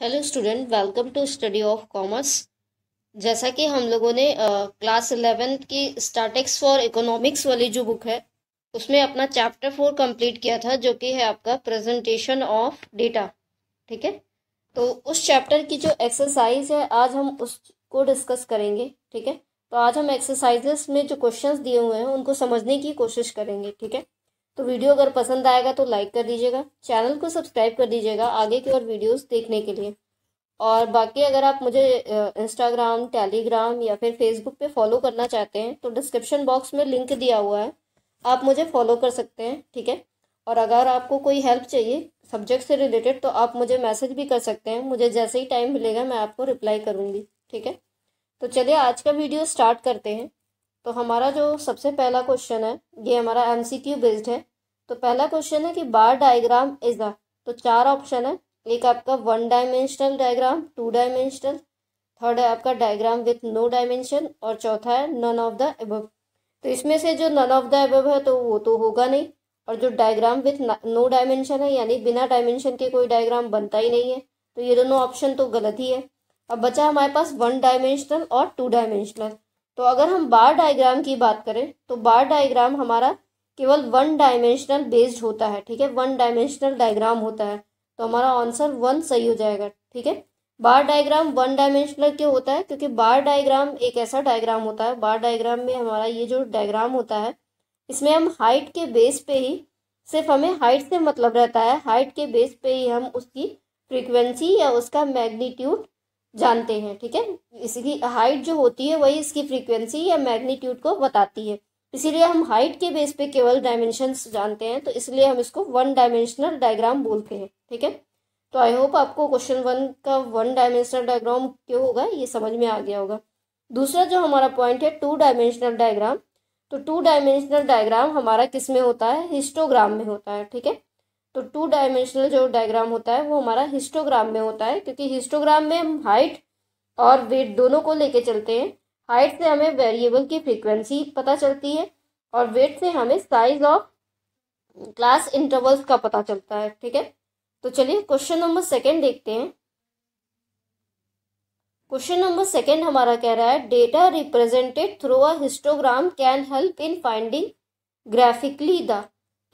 Hello student, welcome to study of commerce. जैसा कि हम लोगों ने क्लास 11th की स्टैटिक्स फॉर इकोनॉमिक्स वाली जो बुक है उसमें अपना चैप्टर 4 कंप्लीट किया था, जो कि है आपका प्रेजेंटेशन ऑफ डेटा। ठीक है, तो उस चैप्टर की जो एक्सरसाइज है आज हम उसको डिस्कस करेंगे। ठीक है, तो आज हम एक्सरसाइजेस में जो क्वेश्चंस दिए हुए हैं उनको समझने की कोशिश करेंगे। ठीक है, तो वीडियो अगर पसंद आएगा तो लाइक कर दीजिएगा, चैनल को सब्सक्राइब कर दीजिएगा आगे की और वीडियोस देखने के लिए। और बाकी अगर आप मुझे इंस्टाग्राम, टेलीग्राम या फिर फेसबुक पे फॉलो करना चाहते हैं तो डिस्क्रिप्शन बॉक्स में लिंक दिया हुआ है, आप मुझे फॉलो कर सकते हैं। ठीक है, और अगर आपको कोई हेल्प चाहिए सब्जेक्ट से रिलेटेड तो आप मुझे मैसेज भी कर सकते हैं, मुझे जैसे ही टाइम मिलेगा मैं आपको रिप्लाई करूँगी। ठीक है, तो चलिए आज का वीडियो स्टार्ट करते हैं। तो हमारा जो सबसे पहला क्वेश्चन है ये हमारा एमसीक्यू बेस्ड है। तो पहला क्वेश्चन है कि बार डायग्राम इज द, तो चार ऑप्शन है। एक आपका 1 डायमेंशनल डायग्राम, 2 डायमेंशनल, थर्ड है आपका डायग्राम विथ नो डायमेंशन और चौथा है नन ऑफ द अबव। तो इसमें से जो नन ऑफ द अबव है तो वो तो होगा नहीं, और जो डायग्राम विथ नो डायमेंशन है यानी बिना डायमेंशन के कोई डायग्राम बनता ही नहीं है, तो ये दोनों ऑप्शन तो गलत ही है। अब बचा हमारे पास 1 डायमेंशनल और 2 डायमेंशनल। तो अगर हम बार डायग्राम की बात करें तो बार डायग्राम हमारा केवल 1 डायमेंशनल बेस्ड होता है। ठीक है, 1 डायमेंशनल डायग्राम होता है, तो हमारा आंसर 1 सही हो जाएगा। ठीक है, बार डायग्राम 1 डायमेंशनल क्यों होता है? क्योंकि बार डायग्राम एक ऐसा डायग्राम होता है, बार डायग्राम में हमारा ये जो डायग्राम होता है इसमें हम हाइट के बेस पे ही, सिर्फ हमें हाइट से मतलब रहता है, हाइट के बेस पे ही हम उसकी फ्रीक्वेंसी या उसका मैग्नीट्यूड जानते हैं। ठीक है, इसकी हाइट जो होती है वही इसकी फ्रीक्वेंसी या मैग्नीट्यूड को बताती है, इसीलिए हम हाइट के बेस पे केवल डायमेंशंस जानते हैं, तो इसलिए हम इसको 1 डायमेंशनल डायग्राम बोलते हैं। ठीक है, तो आई होप आपको क्वेश्चन 1 का 1 डायमेंशनल डायग्राम क्यों होगा ये समझ में आ गया होगा। दूसरा जो हमारा पॉइंट है 2 डायमेंशनल डायग्राम, तो 2 डायमेंशनल डायग्राम हमारा किस में होता है? हिस्टोग्राम में होता है। ठीक है, तो 2 डायमेंशनल जो डायग्राम होता है वो हमारा हिस्टोग्राम में होता है, क्योंकि हिस्टोग्राम में हम हाइट और वेट दोनों को लेके चलते हैं। हाइट से हमें वेरिएबल की फ्रीक्वेंसी पता चलती है और वेट से हमें साइज ऑफ क्लास इंटरवल्स का पता चलता है। ठीक है, तो चलिए क्वेश्चन नंबर 2 देखते हैं। क्वेश्चन नंबर 2 हमारा कह रहा है data represented through a histogram can help in finding graphically the,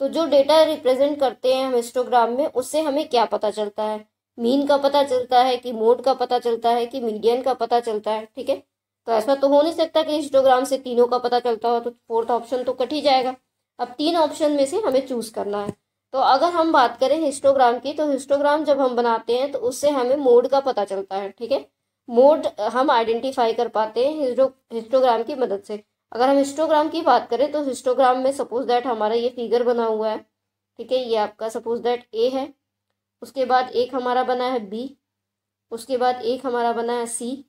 तो जो डेटा रिप्रेजेंट करते हैं हम हिस्टोग्राम में उससे हमें क्या पता चलता है? मीन का पता चलता है कि मोड का पता चलता है कि मीडियन का पता चलता है? ठीक है, तो ऐसा तो हो नहीं सकता कि हिस्टोग्राम से तीनों का पता चलता हो, तो फोर्थ ऑप्शन तो कट ही जाएगा। अब 3 ऑप्शन में से हमें चूज करना है। तो अगर हम बात करें हिस्टोग्राम की, तो हिस्टोग्राम जब हम बनाते हैं तो उससे हमें मोड का पता चलता है। ठीक है, मोड हम आइडेंटिफाई कर पाते हैं हिस्टोग्राम की मदद से। अगर हम हिस्टोग्राम की बात करें तो हिस्टोग्राम में सपोज दैट हमारा ये फिगर बना हुआ है। ठीक है, ये आपका सपोज दैट ए है, उसके बाद एक हमारा बना है बी, उसके बाद एक हमारा बना है सी,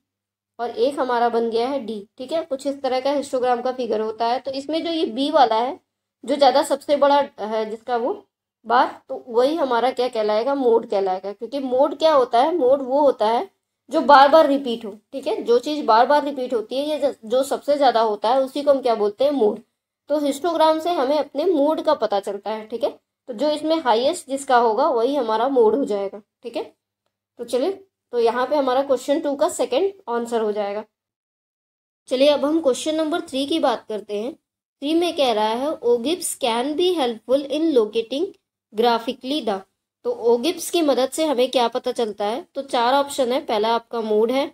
और एक हमारा बन गया है डी। ठीक है, कुछ इस तरह का हिस्टोग्राम का फिगर होता है। तो इसमें जो ये बी वाला है जो ज़्यादा सबसे बड़ा है जिसका वो बार, तो वही हमारा क्या कहलाएगा? मोड कहलाएगा। क्योंकि मोड क्या होता है? मोड वो होता है जो बार बार रिपीट हो। ठीक है, जो चीज़ बार बार रिपीट होती है ये जो सबसे ज़्यादा होता है उसी को हम क्या बोलते हैं? मोड। तो हिस्टोग्राम से हमें अपने मोड का पता चलता है। ठीक है, तो जो इसमें हाईएस्ट जिसका होगा वही हमारा मोड हो जाएगा। ठीक है, तो चलिए, तो यहाँ पे हमारा क्वेश्चन 2 का सेकंड आंसर हो जाएगा। चलिए अब हम क्वेश्चन नंबर 3 की बात करते हैं। 3 में कह रहा है ogives can be helpful in locating graphically the, तो ओगिब्स की मदद से हमें क्या पता चलता है? तो 4 ऑप्शन है। पहला आपका मोड है,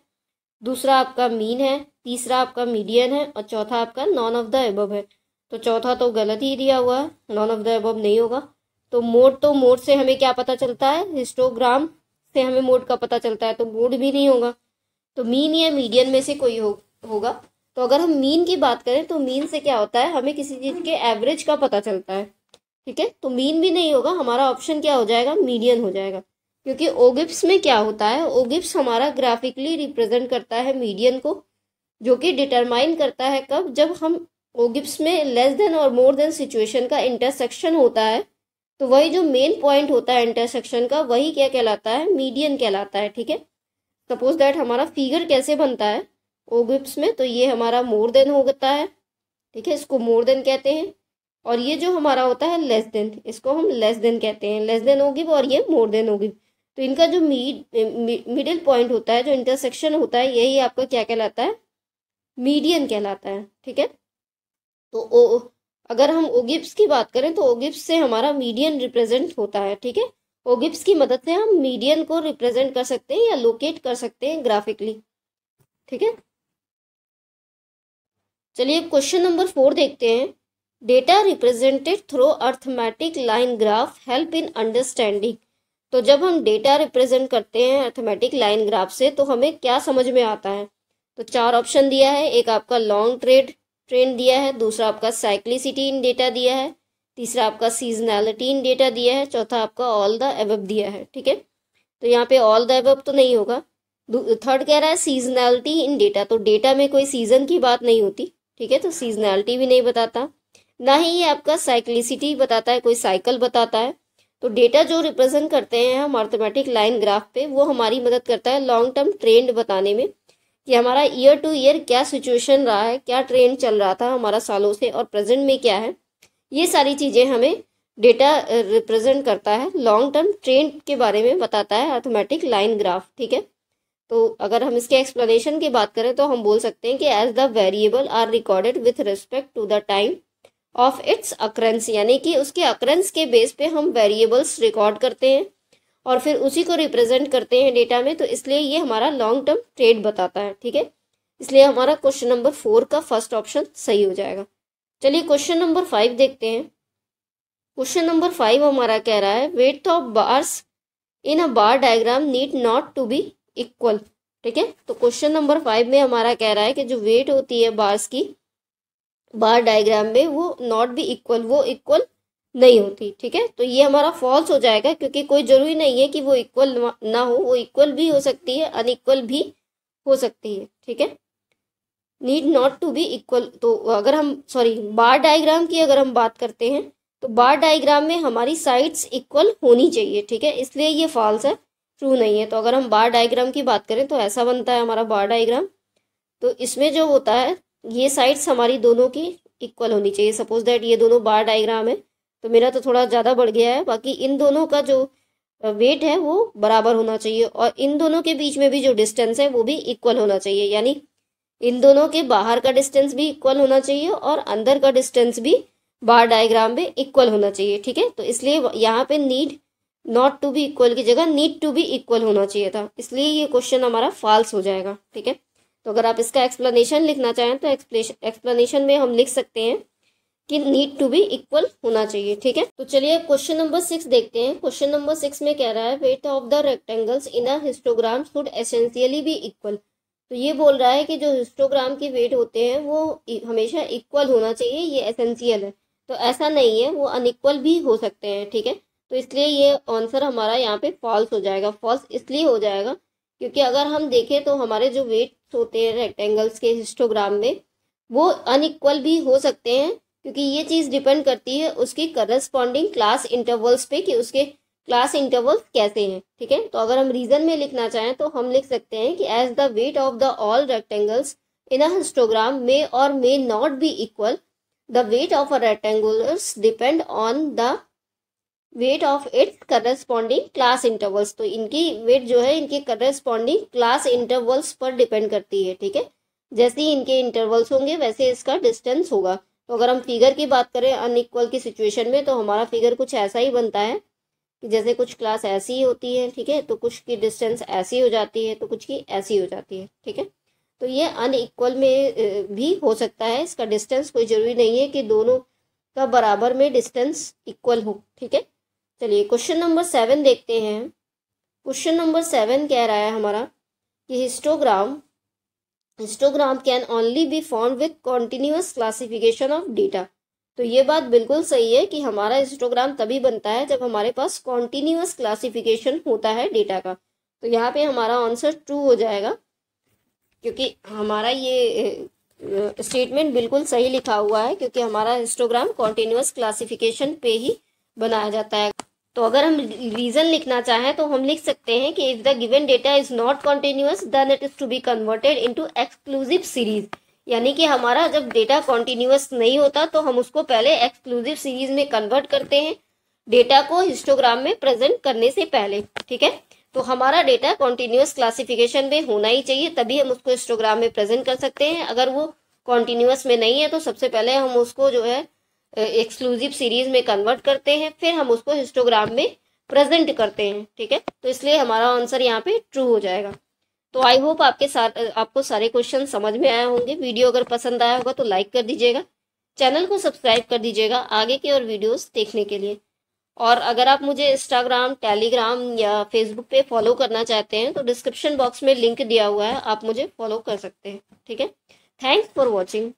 दूसरा आपका मीन है, तीसरा आपका मीडियन है और चौथा आपका नॉन ऑफ द अबव है। तो चौथा तो गलत ही दिया हुआ है, नॉन ऑफ द अबव नहीं होगा। तो मोड से हमें क्या पता चलता है? हिस्टोग्राम से हमें मोड का पता चलता है, तो मोड भी नहीं होगा। तो मीन या मीडियन में से कोई होगा। तो अगर हम मीन की बात करें तो मीन से क्या होता है? हमें किसी चीज़ के एवरेज का पता चलता है। ठीक है, तो मीन भी नहीं होगा, हमारा ऑप्शन क्या हो जाएगा? मीडियन हो जाएगा। क्योंकि ओगिब्स में क्या होता है? ओगिब्स हमारा ग्राफिकली रिप्रेजेंट करता है मीडियन को, जो कि डिटरमाइन करता है कब? जब हम ओगिब्स में लेस देन और मोर देन सिचुएशन का इंटरसेक्शन होता है, तो वही जो मेन पॉइंट होता है इंटरसेक्शन का वही क्या कहलाता है? मीडियन कहलाता है। ठीक है, सपोज दैट हमारा फिगर कैसे बनता है ओगिब्स में, तो ये हमारा मोर देन होता है। ठीक है, इसको मोर देन कहते हैं, और ये जो हमारा होता है लेस देन, इसको हम लेस देन कहते हैं। लेस देन ओगिब और ये मोर देन ओगिब। तो इनका जो मिडिल पॉइंट होता है, जो इंटरसेक्शन होता है, यही आपका क्या कहलाता है, मीडियन कहलाता है। ठीक है, तो अगर हम ओगिब्स की बात करें तो ओगिब्स से हमारा मीडियन रिप्रेजेंट होता है। ठीक है, ओगिब्स की मदद से हम मीडियन को रिप्रेजेंट कर सकते हैं या लोकेट कर सकते हैं ग्राफिकली। ठीक है, चलिए क्वेश्चन नंबर 4 देखते हैं। Data represented through arithmetic line graph help in understanding. तो जब हम डेटा रिप्रेजेंट करते हैं अर्थमेटिक लाइन ग्राफ से तो हमें क्या समझ में आता है। तो 4 ऑप्शन दिया है, एक आपका लॉन्ग ट्रेंड दिया है, दूसरा आपका साइक्लिसिटी इन डेटा दिया है, तीसरा आपका सीजनैलिटी इन डेटा दिया है, चौथा आपका ऑल द एबव दिया है। ठीक है, तो यहाँ पे ऑल द एबव तो नहीं होगा। थर्ड कह रहा है सीजनैलिटी इन डेटा, तो डेटा में कोई सीजन की बात नहीं होती। ठीक है, तो सीजनैलिटी भी नहीं बताता, ना ही ये आपका साइक्लिसिटी बताता है, कोई साइकिल बताता है। तो डेटा जो रिप्रेजेंट करते हैं हम अर्थमेटिक लाइन ग्राफ पे, वो हमारी मदद करता है लॉन्ग टर्म ट्रेंड बताने में कि हमारा ईयर टू ईयर क्या सिचुएशन रहा है, क्या ट्रेंड चल रहा था हमारा सालों से, और प्रेजेंट में क्या है। ये सारी चीज़ें हमें डेटा रिप्रेजेंट करता है, लॉन्ग टर्म ट्रेंड के बारे में बताता है अर्थमेटिक लाइन ग्राफ। ठीक है, तो अगर हम इसके एक्सप्लेनेशन की बात करें तो हम बोल सकते हैं कि as the variable are recorded with respect to the time of its occurrence, यानी कि उसके अक्रेंस के बेस पे हम वेरिएबल्स रिकॉर्ड करते हैं और फिर उसी को रिप्रेजेंट करते हैं डेटा में। तो इसलिए ये हमारा लॉन्ग टर्म ट्रेंड बताता है। ठीक है, इसलिए हमारा क्वेश्चन नंबर 4 का फर्स्ट ऑप्शन सही हो जाएगा। चलिए क्वेश्चन नंबर 5 देखते हैं। क्वेश्चन नंबर 5 हमारा कह रहा है width of bars in a bar diagram need not to be equal. ठीक है, तो क्वेश्चन नंबर 5 में हमारा कह रहा है कि जो वेट होती है बार्स की बार डायग्राम में वो नॉट बी इक्वल, वो इक्वल नहीं होती। ठीक है, तो ये हमारा फॉल्स हो जाएगा क्योंकि कोई जरूरी नहीं है कि वो इक्वल ना हो, वो इक्वल भी हो सकती है, अनइक्वल भी हो सकती है। ठीक है, need not to be equal. तो अगर हम बार डायग्राम की अगर हम बात करते हैं तो बार डायग्राम में हमारी साइड्स इक्वल होनी चाहिए। ठीक है, इसलिए ये फॉल्स है, ट्रू नहीं है। तो अगर हम बार डायग्राम की बात करें तो ऐसा बनता है हमारा बार डायग्राम। तो इसमें जो होता है ये साइड्स हमारी दोनों की इक्वल होनी चाहिए। सपोज दैट ये दोनों बार डायग्राम है, तो मेरा तो थोड़ा ज़्यादा बढ़ गया है, बाकी इन दोनों का जो वेट है वो बराबर होना चाहिए और इन दोनों के बीच में भी जो डिस्टेंस है वो भी इक्वल होना चाहिए। यानी इन दोनों के बाहर का डिस्टेंस भी इक्वल होना चाहिए और अंदर का डिस्टेंस भी बार डायग्राम में इक्वल होना चाहिए। ठीक है, तो इसलिए यहाँ पे need not to be equal की जगह नीड टू बी इक्वल होना चाहिए था, इसलिए ये क्वेश्चन हमारा फॉल्स हो जाएगा। ठीक है, तो अगर आप इसका एक्सप्लेनेशन लिखना चाहें तो एक्सप्लेनेशन में हम लिख सकते हैं कि नीड टू बी इक्वल होना चाहिए। ठीक है, तो चलिए क्वेश्चन नंबर 6 देखते हैं। क्वेश्चन नंबर 6 में कह रहा है weight of the rectangles in a histogram should essentially be equal. तो ये बोल रहा है कि जो हिस्टोग्राम के वेट होते हैं वो हमेशा इक्वल होना चाहिए, ये एसेंशियल है। तो ऐसा नहीं है, वो अनइक्वल भी हो सकते हैं। ठीक है, तो इसलिए ये आंसर हमारा यहाँ पे फॉल्स हो जाएगा। फॉल्स इसलिए हो जाएगा क्योंकि अगर हम देखें तो हमारे जो वेट्स होते हैं रेक्टेंगल्स के हिस्टोग्राम में वो अनइक्वल भी हो सकते हैं, क्योंकि ये चीज़ डिपेंड करती है उसकी करस्पॉन्डिंग क्लास इंटरवल्स पे कि उसके क्लास इंटरवल्स कैसे हैं। ठीक है, तो अगर हम रीजन में लिखना चाहें तो हम लिख सकते हैं कि as the weight of the all rectangles in a histogram may और may not be equal, the weight of a rectangulars depend on the weight of its corresponding class intervals. तो इनकी वेट जो है इनके करस्पॉन्डिंग क्लास इंटरवल्स पर depend करती है। ठीक है, जैसे ही इनके इंटरवल्स होंगे वैसे इसका डिस्टेंस होगा। तो अगर हम फिगर की बात करें अनइक्वल की सिचुएशन में तो हमारा फिगर कुछ ऐसा ही बनता है कि जैसे कुछ क्लास ऐसी होती है, ठीक है, तो कुछ की डिस्टेंस ऐसी हो जाती है तो कुछ की ऐसी हो जाती है। ठीक है, तो ये अनइक्वल में भी हो सकता है, इसका डिस्टेंस कोई ज़रूरी नहीं है कि दोनों का बराबर में डिस्टेंस इक्वल हो। ठीक है, चलिए क्वेश्चन नंबर 7 देखते हैं। क्वेश्चन नंबर 7 कह रहा है हमारा कि histogram can only be form with continuous classification of data. तो ये बात बिल्कुल सही है कि हमारा हिस्टोग्राम तभी बनता है जब हमारे पास कॉन्टिन्यूअस क्लासिफिकेशन होता है डेटा का। तो यहाँ पे हमारा आंसर ट्रू हो जाएगा क्योंकि हमारा ये स्टेटमेंट बिल्कुल सही लिखा हुआ है, क्योंकि हमारा हिस्टोग्राम कॉन्टिन्यूअस क्लासिफिकेशन पे ही बनाया जाता है। तो अगर हम रीजन लिखना चाहें तो हम लिख सकते हैं कि if the given data is not continuous then it is to be converted into exclusive series. यानी कि हमारा जब डेटा कॉन्टिन्यूअस नहीं होता तो हम उसको पहले एक्सक्लूसिव सीरीज में कन्वर्ट करते हैं डेटा को हिस्टोग्राम में प्रेजेंट करने से पहले। ठीक है, तो हमारा डेटा कॉन्टिन्यूअस क्लासिफिकेशन में होना ही चाहिए, तभी हम उसको हिस्टोग्राम में प्रेजेंट कर सकते हैं। अगर वो कॉन्टिन्यूअस में नहीं है तो सबसे पहले हम उसको जो है एक्सक्लूसिव सीरीज में कन्वर्ट करते हैं, फिर हम उसको हिस्टोग्राम में प्रेजेंट करते हैं। ठीक है, तो इसलिए हमारा आंसर यहाँ पे ट्रू हो जाएगा। तो आई होप आपको सारे क्वेश्चन समझ में आए होंगे। वीडियो अगर पसंद आया होगा तो लाइक कर दीजिएगा, चैनल को सब्सक्राइब कर दीजिएगा आगे की और वीडियोस देखने के लिए। और अगर आप मुझे इंस्टाग्राम, टेलीग्राम या फेसबुक पे फॉलो करना चाहते हैं तो डिस्क्रिप्शन बॉक्स में लिंक दिया हुआ है, आप मुझे फॉलो कर सकते हैं। ठीक है, थैंक्स फॉर वॉचिंग।